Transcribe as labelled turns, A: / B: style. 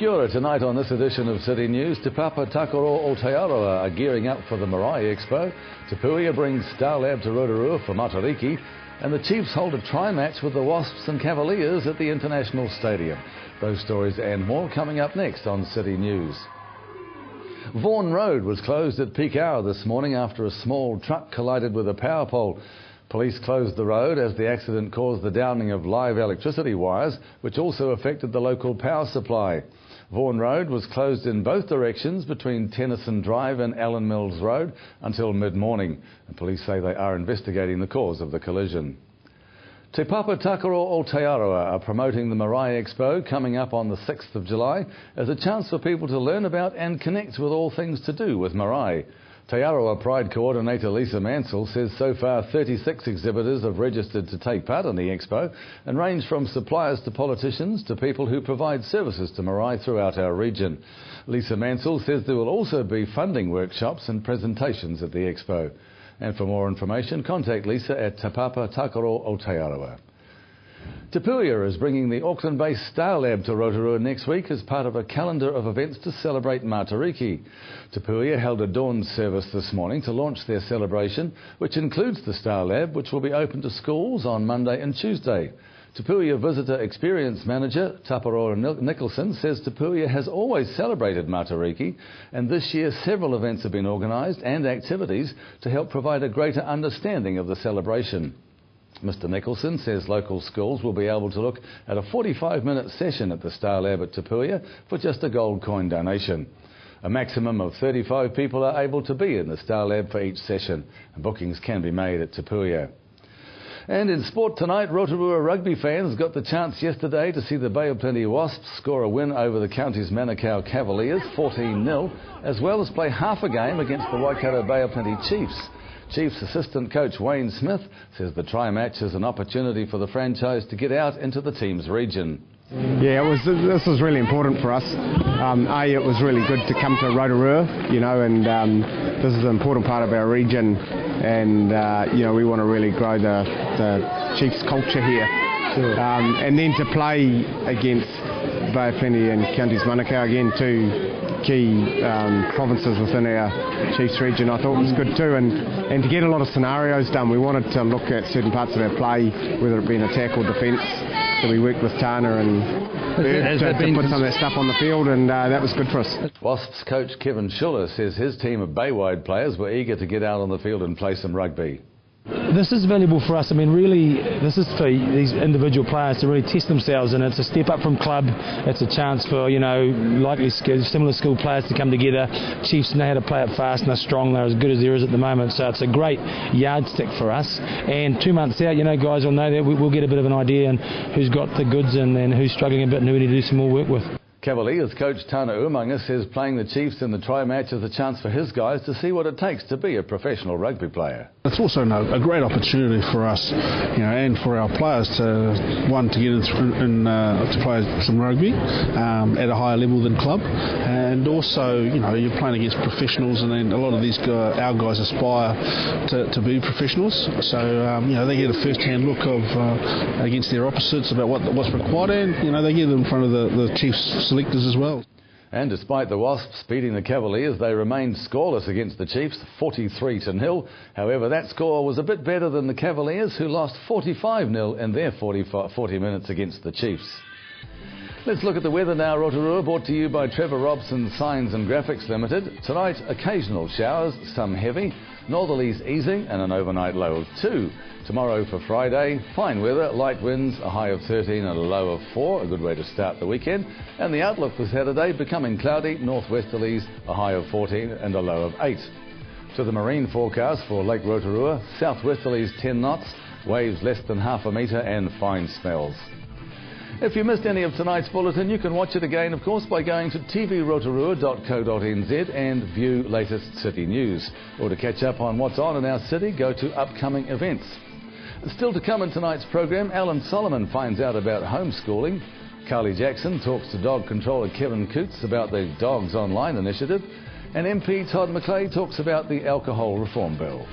A: Kia ora. Tonight on this edition of City News, Te Papa Takaro Aotearoa are gearing up for the Marae Expo. Te Puia brings Star Lab to Rotorua for Matariki, and the Chiefs hold a tri-match with the Wasps and Cavaliers at the International Stadium. Those stories and more coming up next on City News. Vaughan Road was closed at peak hour this morning after a small truck collided with a power pole. Police closed the road as the accident caused the downing of live electricity wires, which also affected the local power supply. Vaughan Road was closed in both directions between Tennyson Drive and Allen Mills Road until mid-morning. And police say they are investigating the cause of the collision. Te Papa Takaro Aotearoa are promoting the Marae Expo coming up on the 6th of July as a chance for people to learn about and connect with all things to do with Marae. Te Aroha Pride Coordinator Lisa Mansell says so far 36 exhibitors have registered to take part in the Expo and range from suppliers to politicians to people who provide services to Marae throughout our region. Lisa Mansell says there will also be funding workshops and presentations at the Expo. And for more information, contact Lisa at Te Papa Takaro Aotearoa. Te Puia is bringing the Auckland-based Star Lab to Rotorua next week as part of a calendar of events to celebrate Matariki. Te Puia held a dawn service this morning to launch their celebration, which includes the Star Lab, which will be open to schools on Monday and Tuesday. Te Puia Visitor Experience Manager Taparoa Nicholson says Te Puia has always celebrated Matariki, and this year several events have been organised and activities to help provide a greater understanding of the celebration. Mr Nicholson says local schools will be able to look at a 45-minute session at the Star Lab at Te Puia for just a gold coin donation. A maximum of 35 people are able to be in the Star Lab for each session, and bookings can be made at Te Puia. And in sport tonight, Rotorua rugby fans got the chance yesterday to see the Bay of Plenty Wasps score a win over the county's Manukau Cavaliers, 14-0, as well as play half a game against the Waikato Bay of Plenty Chiefs. Chiefs assistant coach Wayne Smith says the tri-match is an opportunity for the franchise to get out into the team's region.
B: Yeah, this was really important for us. It was really good to come to Rotorua, and this is an important part of our region, and we want to really grow the Chiefs culture here. Sure. And then to play against Bay of Plenty and Counties Manukau, again, two key provinces within our Chiefs region, I thought was good too, and to get a lot of scenarios done. We wanted to look at certain parts of our play, whether it be an attack or defence. So we worked with Tana and Bird to put some of that stuff on the field, and that was good for us.
A: Wasps coach Kevin Schuller says his team of Baywide players were eager to get out on the field and play some rugby.
C: This is valuable for us. I mean, really, this is for these individual players to really test themselves, and it's a step up from club. It's a chance for, likely similar skilled players to come together. Chiefs know how to play it fast and they're strong. They're as good as there is at the moment, so it's a great yardstick for us. And 2 months out, guys will know that we'll get a bit of an idea on who's got the goods and who's struggling a bit and who we need to do some more work with.
A: Cavaliers coach Tana Umaga says playing the Chiefs in the tri-match is a chance for his guys to see what it takes to be a professional rugby player.
D: It's also a great opportunity for us, and for our players to get in to play some rugby at a higher level than club, and also you're playing against professionals, and then a lot of our guys aspire to be professionals, so they get a first-hand look of against their opposites about what's required, and they get in front of the Chiefs selectors as well.
A: And despite the Wasps beating the Cavaliers, they remained scoreless against the Chiefs, 43-0. However, that score was a bit better than the Cavaliers, who lost 45-0 in their 40 minutes against the Chiefs. Let's look at the weather now, Rotorua, brought to you by Trevor Robson Signs and Graphics Limited. Tonight, occasional showers, some heavy, northerlies easing and an overnight low of 2. Tomorrow for Friday, fine weather, light winds, a high of 13 and a low of 4, a good way to start the weekend. And the outlook for Saturday, becoming cloudy, northwesterlies, a high of 14 and a low of 8. To the marine forecast for Lake Rotorua, southwesterlies 10 knots, waves less than half a metre and fine smells. If you missed any of tonight's bulletin, you can watch it again, of course, by going to tvrotorua.co.nz and view latest city news. Or to catch up on what's on in our city, go to upcoming events. Still to come in tonight's program, Alan Solomon finds out about homeschooling. Carly Jackson talks to dog controller Kevin Coots about the Dogs Online initiative. And MP Todd McClay talks about the alcohol reform bill.